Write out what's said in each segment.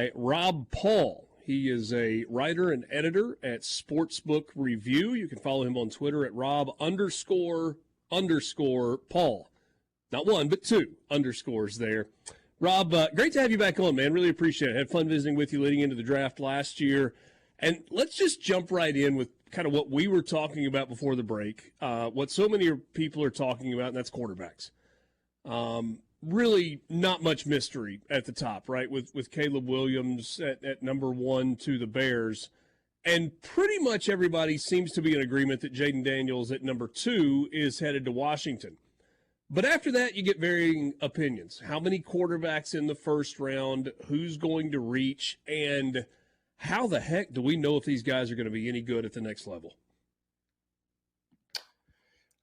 by Rob Paul. He is a writer and editor at Sportsbook Review. You can follow him on Twitter at Rob__Paul. Not one, but two underscores there. Rob, great to have you back on, man. Really appreciate it. Had fun visiting with you leading into the draft last year. And let's just jump right in with kind of what we were talking about before the break, what so many people are talking about, and that's quarterbacks. Really not much mystery at the top, right, with Caleb Williams at number 1 to the Bears. And pretty much everybody seems to be in agreement that Jaden Daniels at number 2 is headed to Washington. But after that, you get varying opinions. How many quarterbacks in the first round, who's going to reach, and how the heck do we know if these guys are going to be any good at the next level?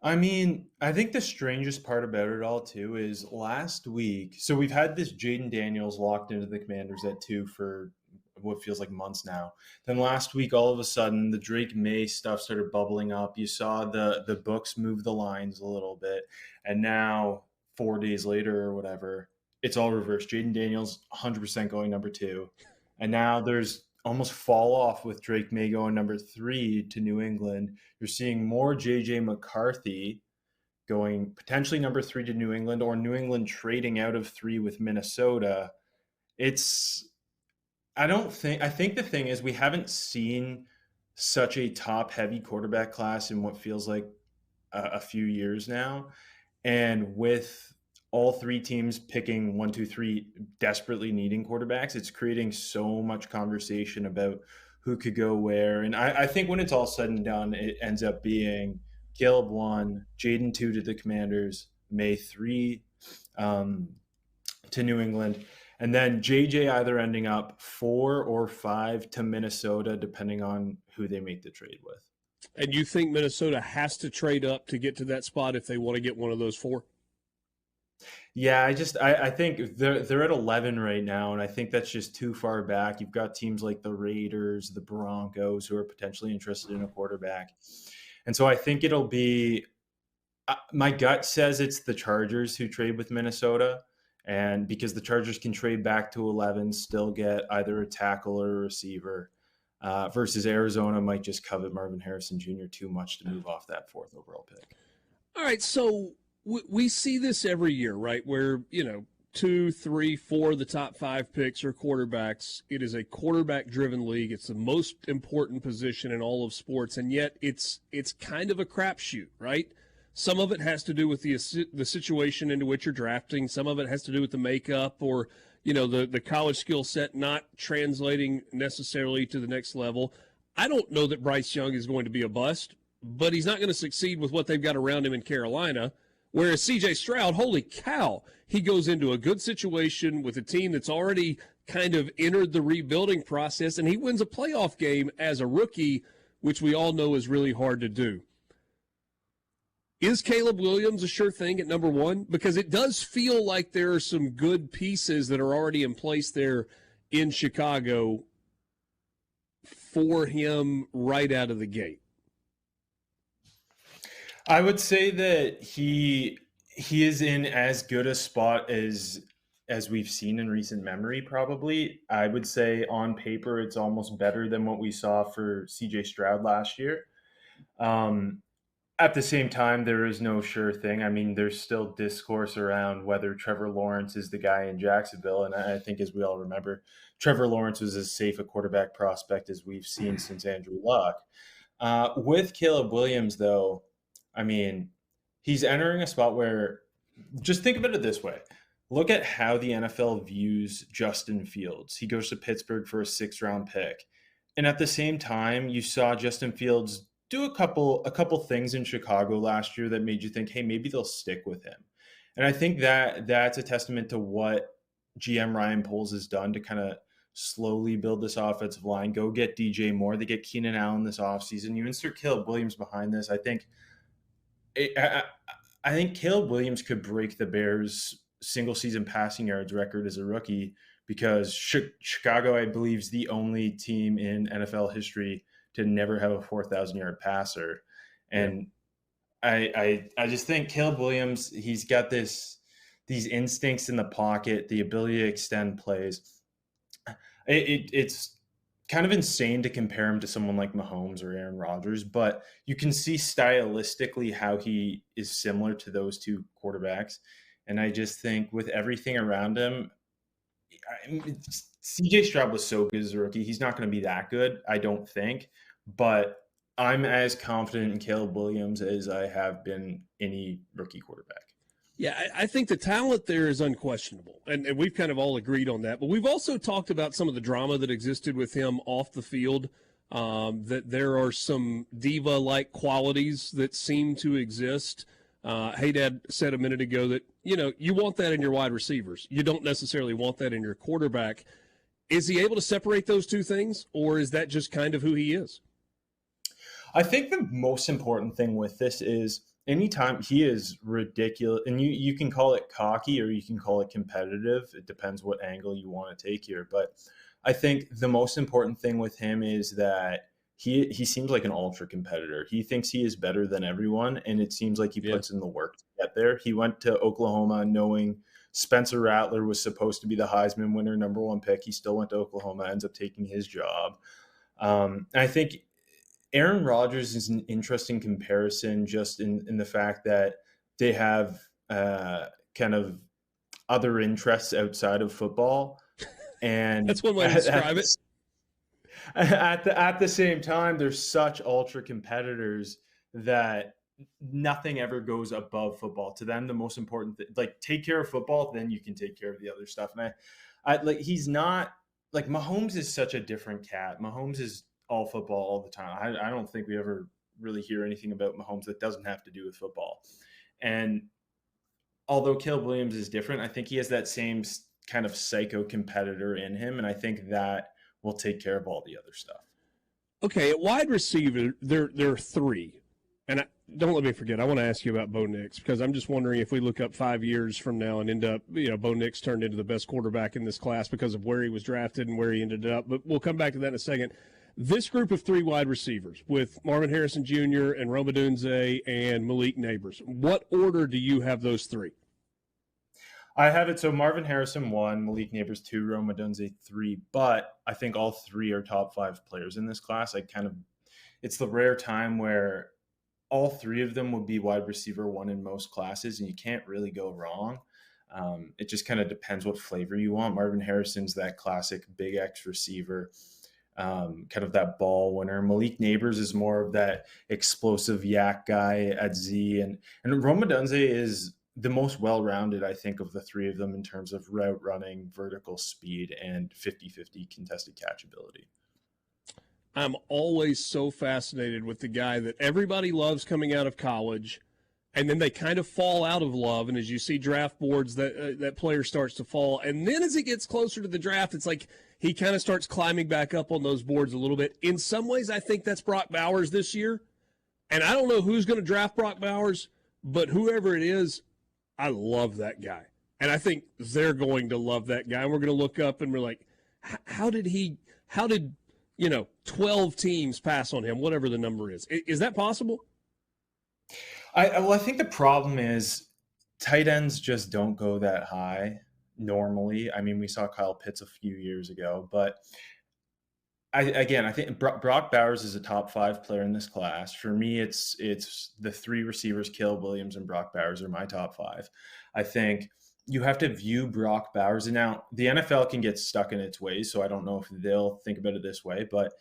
I mean, I think the strangest part about it all, too, is last week. So we've had this Jaden Daniels locked into the Commanders at 2 for what feels like months now. Then last week, all of a sudden, the Drake May stuff started bubbling up. You saw the books move the lines a little bit. And now, 4 days later or whatever, it's all reversed. Jaden Daniels, 100% going number 2. And now there's almost fall off with Drake May going number 3 to New England. You're seeing more J.J. McCarthy going potentially number 3 to New England, or New England trading out of 3 with Minnesota. I think the thing is we haven't seen such a top-heavy quarterback class in what feels like a few years now. And with all 3 teams picking 1, 2, 3, desperately needing quarterbacks, it's creating so much conversation about who could go where. And I think when it's all said and done, it ends up being Caleb 1, Jaden 2 to the Commanders, May 3 to New England, and then JJ either ending up 4 or 5 to Minnesota, depending on who they make the trade with. And you think Minnesota has to trade up to get to that spot if they want to get one of those 4? Yeah, I think they're at 11 right now, and I think that's just too far back. You've got teams like the Raiders, the Broncos, who are potentially interested in a quarterback. And so I think it'll be my gut says it's the Chargers who trade with Minnesota, and because the Chargers can trade back to 11, still get either a tackle or a receiver, versus Arizona might just covet Marvin Harrison Jr. too much to move off that 4th overall pick. All right, so we see this every year, right, where, 2, 3, 4 of the top 5 picks are quarterbacks. It is a quarterback-driven league. It's the most important position in all of sports, and yet it's kind of a crapshoot, right? Some of it has to do with the situation into which you're drafting. Some of it has to do with the makeup or, the college skill set not translating necessarily to the next level. I don't know that Bryce Young is going to be a bust, but he's not going to succeed with what they've got around him in Carolina. Whereas C.J. Stroud, holy cow, he goes into a good situation with a team that's already kind of entered the rebuilding process, and he wins a playoff game as a rookie, which we all know is really hard to do. Is Caleb Williams a sure thing at number 1? Because it does feel like there are some good pieces that are already in place there in Chicago for him right out of the gate. I would say that he is in as good a spot as we've seen in recent memory, probably. I would say on paper it's almost better than what we saw for CJ Stroud last year. At the same time, there is no sure thing. I mean, there's still discourse around whether Trevor Lawrence is the guy in Jacksonville. And I think, as we all remember, Trevor Lawrence was as safe a quarterback prospect as we've seen since Andrew Luck. With Caleb Williams, though, I mean, he's entering a spot where, just think about it this way. Look at how the NFL views Justin Fields. He goes to Pittsburgh for a 6th-round pick. And at the same time, you saw Justin Fields do a couple things in Chicago last year that made you think, hey, maybe they'll stick with him. And I think that's a testament to what GM Ryan Poles has done to kind of slowly build this offensive line. Go get DJ Moore. They get Keenan Allen this offseason. You insert Caleb Williams behind this. I think Caleb Williams could break the Bears' single-season passing yards record as a rookie, because Chicago, I believe, is the only team in NFL history to never have a 4,000-yard passer. And I just think Caleb Williams, he's got these instincts in the pocket, the ability to extend plays. It's kind of insane to compare him to someone like Mahomes or Aaron Rodgers, but you can see stylistically how he is similar to those two quarterbacks. And I just think with everything around him, CJ Stroud was so good as a rookie. He's not going to be that good, I don't think. But I'm as confident in Caleb Williams as I have been any rookie quarterback. Yeah, I think the talent there is unquestionable, and we've kind of all agreed on that. But we've also talked about some of the drama that existed with him off the field, that there are some diva-like qualities that seem to exist. Haydad said a minute ago that, you want that in your wide receivers. You don't necessarily want that in your quarterback. Is he able to separate those two things, or is that just kind of who he is? I think the most important thing with this is anytime he is ridiculous, and you can call it cocky or you can call it competitive. It depends what angle you want to take here. But I think the most important thing with him is that he seems like an ultra competitor. He thinks he is better than everyone, and it seems like he puts in the work to get there. He went to Oklahoma knowing Spencer Rattler was supposed to be the Heisman winner, #1 pick. He still went to Oklahoma, ends up taking his job. And I think Aaron Rodgers is an interesting comparison just in the fact that they have kind of other interests outside of football. And that's one way to describe it. At the same time, they're such ultra competitors that nothing ever goes above football. To them, the most important thing, like, take care of football, then you can take care of the other stuff. And I like, he's not like, Mahomes is such a different cat. Mahomes is all football all the time. I don't think we ever really hear anything about Mahomes that doesn't have to do with football. And although Caleb Williams is different, I think he has that same kind of psycho competitor in him. And I think that will take care of all the other stuff. Okay, at wide receiver, there are three. And don't let me forget, I want to ask you about Bo Nix, because I'm just wondering if we look up 5 years from now and end up, Bo Nix turned into the best quarterback in this class because of where he was drafted and where he ended up. But we'll come back to that in a second. This group of three wide receivers with Marvin Harrison Jr. and Rome Odunze and Malik Nabers, what order do you have those three? I have it so Marvin Harrison 1, Malik Nabers 2, Rome Odunze 3, but I think all three are top 5 players in this class. It's the rare time where all three of them would be wide receiver 1 in most classes, and you can't really go wrong. It just kind of depends what flavor you want. Marvin Harrison's that classic big X receiver, kind of that ball winner. Malik Nabers is more of that explosive yak guy at Z, and Rome Odunze is the most well-rounded, I think, of the three of them in terms of route running, vertical speed, and 50-50 contested catch ability. I'm always so fascinated with the guy that everybody loves coming out of college, and then they kind of fall out of love. And as you see draft boards, that player starts to fall. And then as it gets closer to the draft, it's like he kind of starts climbing back up on those boards a little bit. In some ways, I think that's Brock Bowers this year. And I don't know who's going to draft Brock Bowers, but whoever it is, I love that guy. And I think they're going to love that guy. And we're going to look up and we're like, how did 12 teams pass on him, whatever the number is? Is that possible? I think the problem is tight ends just don't go that high normally. I mean, we saw Kyle Pitts a few years ago, but I think Brock Bowers is a top 5 player in this class. For me, it's the three receivers, Caleb Williams and Brock Bowers, are my top 5. I think you have to view Brock Bowers, and now the NFL can get stuck in its ways, so I don't know if they'll think about it this way, but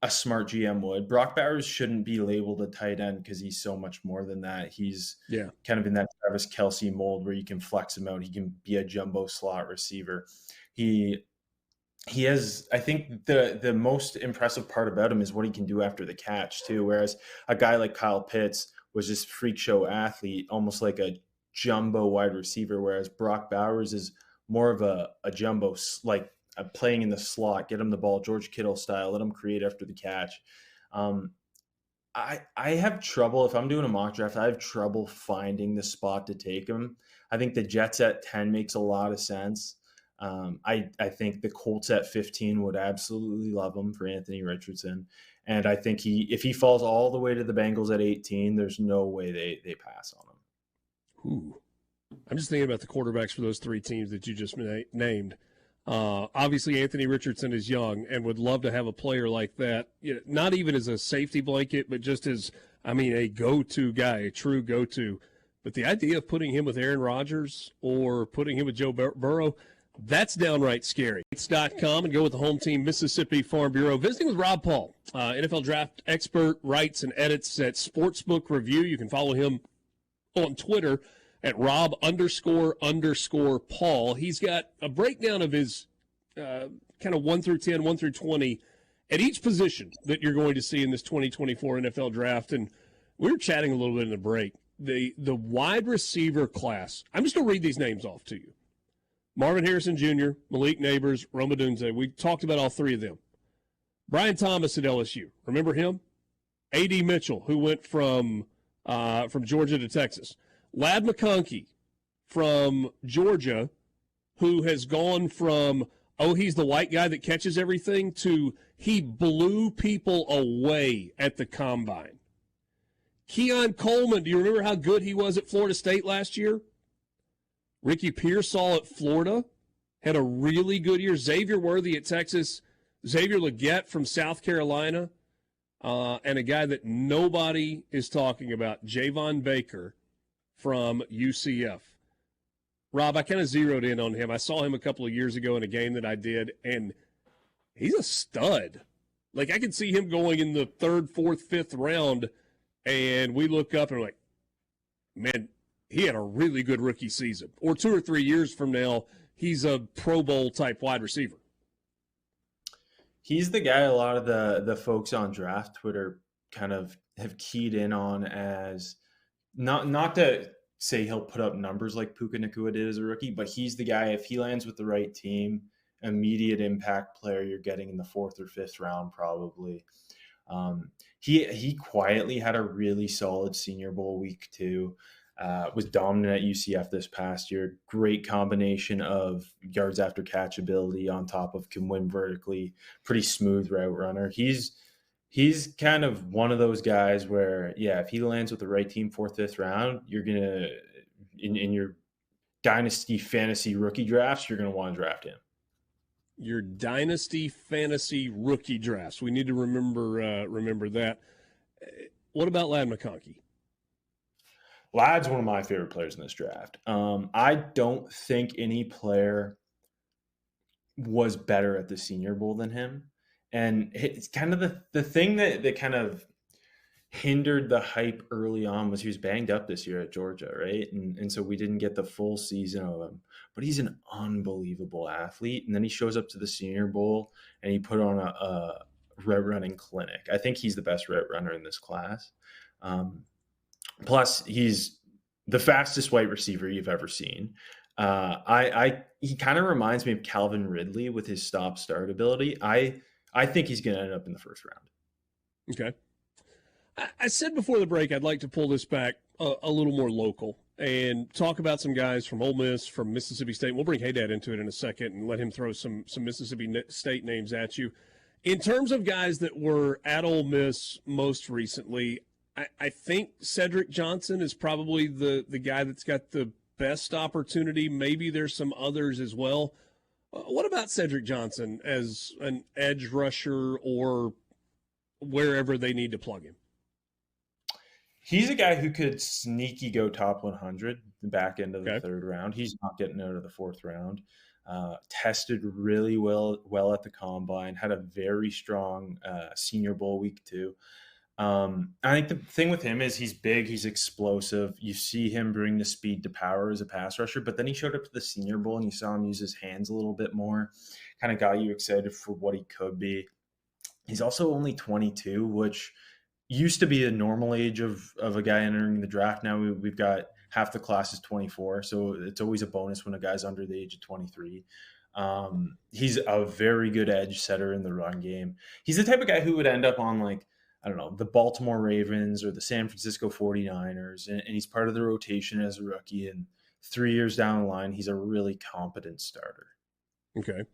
a smart GM would. Brock Bowers shouldn't be labeled a tight end because he's so much more than that. He's kind of in that Travis Kelce mold where you can flex him out. He can be a jumbo slot receiver. He has, I think the most impressive part about him is what he can do after the catch too. Whereas a guy like Kyle Pitts was just freak show athlete, almost like a jumbo wide receiver. Whereas Brock Bowers is more of a jumbo, like playing in the slot, get him the ball, George Kittle style, let him create after the catch. I have trouble, if I'm doing a mock draft, I have trouble finding the spot to take him. I think the Jets at 10 makes a lot of sense. I think the Colts at 15 would absolutely love him for Anthony Richardson. And I think if he falls all the way to the Bengals at 18, there's no way they pass on him. Ooh. I'm just thinking about the quarterbacks for those three teams that you just named. Obviously, Anthony Richardson is young and would love to have a player like that, not even as a safety blanket, but just as, a go-to guy, a true go-to. But the idea of putting him with Aaron Rodgers or putting him with Joe Burrow, that's downright scary. It's.com and go with the home team, Mississippi Farm Bureau. Visiting with Rob Paul, NFL draft expert, writes and edits at Sportsbook Review. You can follow him on Twitter at Rob__Paul. He's got a breakdown of his kind of 1 through 10, 1 through 20 at each position that you're going to see in this 2024 NFL draft. And we were chatting a little bit in the break. The wide receiver class, I'm just going to read these names off to you. Marvin Harrison Jr., Malik Neighbors, Rome Odunze. We talked about all three of them. Brian Thomas at LSU. Remember him? A.D. Mitchell, who went from Georgia to Texas. Ladd McConkey from Georgia, who has gone from, he's the white guy that catches everything, to he blew people away at the combine. Keon Coleman, do you remember how good he was at Florida State last year? Ricky Pearsall at Florida had a really good year. Xavier Worthy at Texas. Xavier Legette from South Carolina. And a guy that nobody is talking about, Javon Baker from UCF. Rob, I kind of zeroed in on him. I saw him a couple of years ago in a game that I did, and he's a stud. Like, I could see him going in the 3rd, 4th, 5th round, and we look up and we're like, man, he had a really good rookie season. Or 2 or 3 years from now, he's a Pro Bowl-type wide receiver. He's the guy a lot of the folks on draft Twitter kind of have keyed in on as not to say he'll put up numbers like Puka Nacua did as a rookie, but he's the guy, if he lands with the right team, immediate impact player you're getting in the 4th or 5th round probably. He quietly had a really solid Senior Bowl week too. Was dominant at UCF this past year. Great combination of yards after catch ability on top of can win vertically. Pretty smooth route runner. He's kind of one of those guys where, if he lands with the right team 4th, 5th round, you're going to, in your dynasty fantasy rookie drafts, you're going to want to draft him. Your dynasty fantasy rookie drafts. We need to remember that. What about Ladd McConkey? Ladd's one of my favorite players in this draft. I don't think any player was better at the Senior Bowl than him. And it's kind of the thing that kind of hindered the hype early on was he was banged up this year at Georgia, right? And so we didn't get the full season of him. But he's an unbelievable athlete. And then he shows up to the Senior Bowl and he put on a route running clinic. I think he's the best route runner in this class. Plus, he's the fastest wide receiver you've ever seen. He kind of reminds me of Calvin Ridley with his stop-start ability. I think he's going to end up in the 1st round. Okay. I said before the break I'd like to pull this back a little more local and talk about some guys from Ole Miss, from Mississippi State. We'll bring Haydad into it in a second and let him throw some Mississippi State names at you. In terms of guys that were at Ole Miss most recently, I think Cedric Johnson is probably the guy that's got the best opportunity. Maybe there's some others as well. What about Cedric Johnson as an edge rusher or wherever they need to plug him? He's a guy who could sneaky go top 100 the back end of the 3rd round. He's not getting out of the 4th round. Tested really well at the combine, had a very strong Senior Bowl week too. I think the thing with him is he's big, he's explosive. You see him bring the speed to power as a pass rusher, but then he showed up to the Senior Bowl and you saw him use his hands a little bit more, kind of got you excited for what he could be. He's also only 22, which used to be a normal age of a guy entering the draft. Now we've got half the class is 24, so it's always a bonus when a guy's under the age of 23. He's a very good edge setter in the run game. He's the type of guy who would end up on, like, I don't know, the Baltimore Ravens or the San Francisco 49ers, and he's part of the rotation as a rookie. And 3 years down the line, he's a really competent starter. Okay.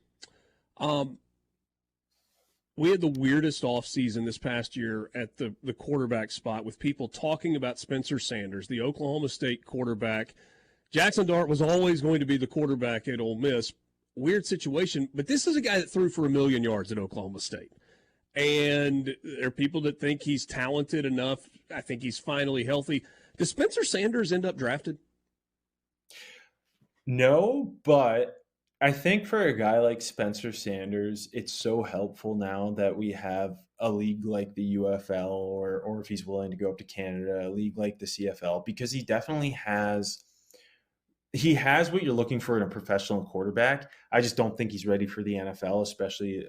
We had the weirdest offseason this past year at the quarterback spot with people talking about Spencer Sanders, the Oklahoma State quarterback. Jackson Dart was always going to be the quarterback at Ole Miss. weird situation. But this is a guy that threw for 1,000,000 yards at Oklahoma State. And there are people that think he's talented enough. I think he's finally healthy. Does Spencer Sanders end up drafted? No, but I think for a guy like Spencer Sanders, it's so helpful now that we have a league like the UFL, or if he's willing to go up to Canada, a league like the CFL, because he has what you're looking for in a professional quarterback. I just don't think he's ready for the NFL, especially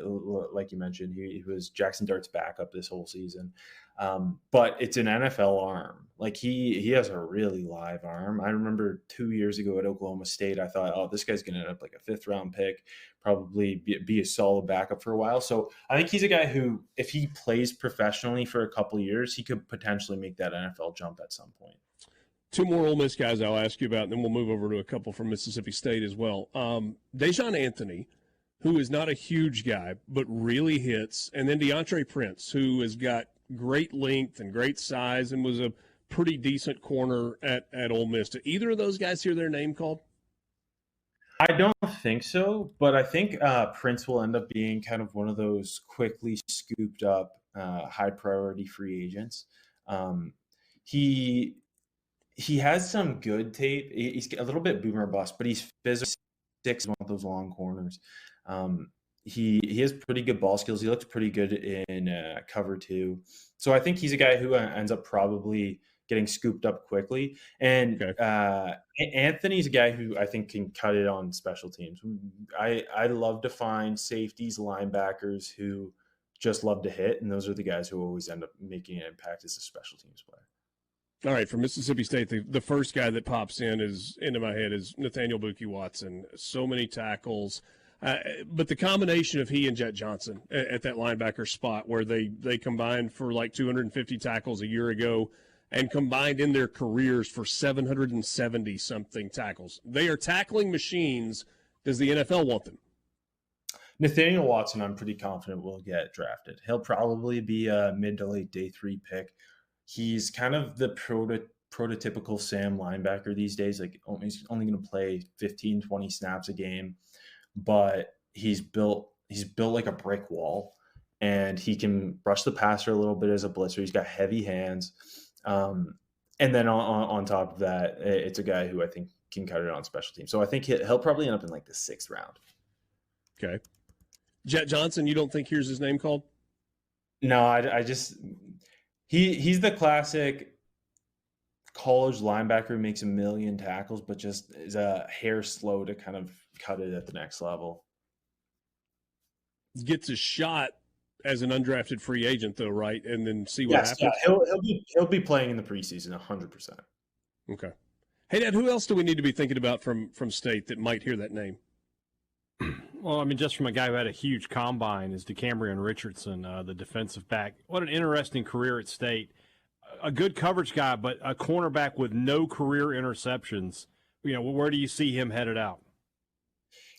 like you mentioned, he was Jackson Dart's backup this whole season. But it's an NFL arm. Like he has a really live arm. I remember 2 years ago at Oklahoma State, I thought, oh, this guy's going to end up like a fifth round pick, probably be a solid backup for a while. So I think he's a guy who, if he plays professionally for a couple of years, he could potentially make that NFL jump at some point. Two more Ole Miss guys I'll ask you about, and then we'll move over to a couple from Mississippi State as well. Dejon Anthony, who is not a huge guy, but really hits, and then DeAndre Prince, who has got great length and great size and was a pretty decent corner at Ole Miss. Do either of those guys hear their name called? I don't think so, but I think Prince will end up being kind of one of those quickly scooped up, high priority free agents. Um, he he has some good tape. He's a little bit boomer bust, but he's physical. Six, one of those long corners. Um, he has pretty good ball skills. He looks pretty good in cover two. So I think he's a guy who ends up probably getting scooped up quickly. And Okay. Anthony's a guy who I think can cut it on special teams. I love to find safeties, linebackers who just love to hit, and those are the guys who always end up making an impact as a special teams player. All right, for Mississippi State, the first guy that pops into my head is Nathaniel Buki Watson. So many tackles, but the combination of he and Jet Johnson at that linebacker spot, where they combined for like 250 tackles a year ago, and combined in their careers for 770 something tackles. They are tackling machines. Does the NFL want them? Nathaniel Watson, I'm pretty confident will get drafted. He'll probably be a mid to late day 3 pick. He's kind of the prototypical Sam linebacker these days. Like he's only going to play 15, 20 snaps a game, but he's built like a brick wall, and he can rush the passer a little bit as a blitzer. He's got heavy hands. And then on top of that, it's a guy who I think can cut it on special teams. So I think he'll probably end up in like the 6th round. Okay. Jet Johnson, you don't think here's his name called? No, I just he's the classic college linebacker who makes a million tackles, but just is a hair slow to kind of cut it at the next level. Gets a shot as an undrafted free agent, though, right? And then see what happens. Yeah, he'll be playing in the preseason 100%. Okay. Hey, Dad, who else do we need to be thinking about from State that might hear that name? Well, I mean, just from a guy who had a huge combine is DeCambrion Richardson, the defensive back. What an interesting career at State. A good coverage guy, but a cornerback with no career interceptions. You know, where do you see him headed out?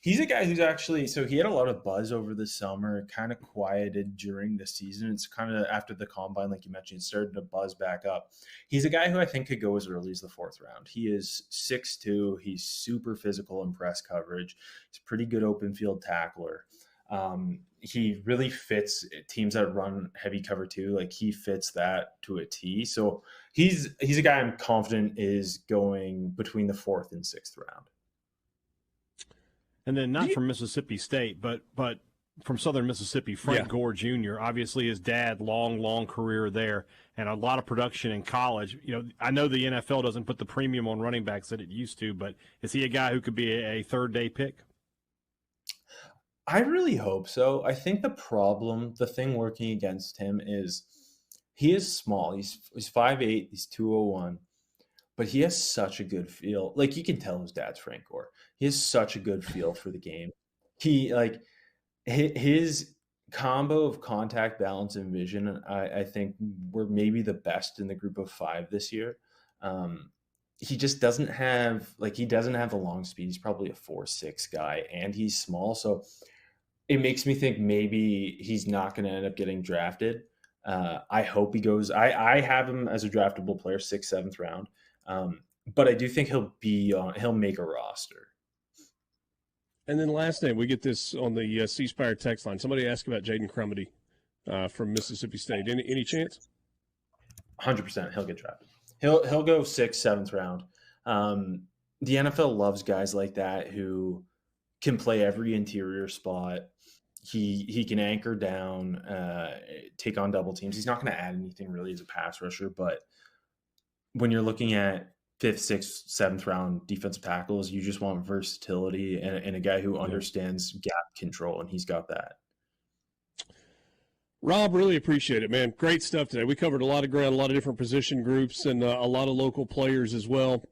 He's a guy who's actually, so he had a lot of buzz over the summer, kind of quieted during the season. It's kind of after the combine, like you mentioned, started to buzz back up. He's a guy who I think could go as early as the 4th round. He is 6'2". He's super physical in press coverage. He's a pretty good open field tackler. He really fits teams that run heavy cover too. Like he fits that to a T. So he's a guy I'm confident is going between the 4th and 6th round. And then not from Mississippi State, but from Southern Mississippi, Frank Gore Jr. Obviously, his dad, long career there, and a lot of production in college. You know, I know the NFL doesn't put the premium on running backs that it used to, but is he a guy who could be a 3rd-day pick? I really hope so. I think the thing working against him is he is small. He's 5'8", he's 201. But he has such a good feel. Like you can tell his dad's Frank Gore. He has such a good feel for the game. He like his combo of contact, balance, and vision. I think we're maybe the best in the group of 5 this year. He just doesn't have the long speed. He's probably a 4'6" guy, and he's small. So it makes me think maybe he's not going to end up getting drafted. I hope he goes. I have him as a draftable player, 6th, 7th round. But I do think he'll make a roster. And then last name, we get this on the C Spire text line. Somebody asked about Jaden Crumedy from Mississippi State. Any chance? 100%. He'll get drafted. He'll go 6th, 7th round. The NFL loves guys like that who can play every interior spot. He can anchor down, take on double teams. He's not going to add anything really as a pass rusher, but when you're looking at 5th, 6th, 7th round defensive tackles, you just want versatility and a guy who understands gap control, and he's got that. Rob, really appreciate it, man. Great stuff today. We covered a lot of ground, a lot of different position groups, and a lot of local players as well.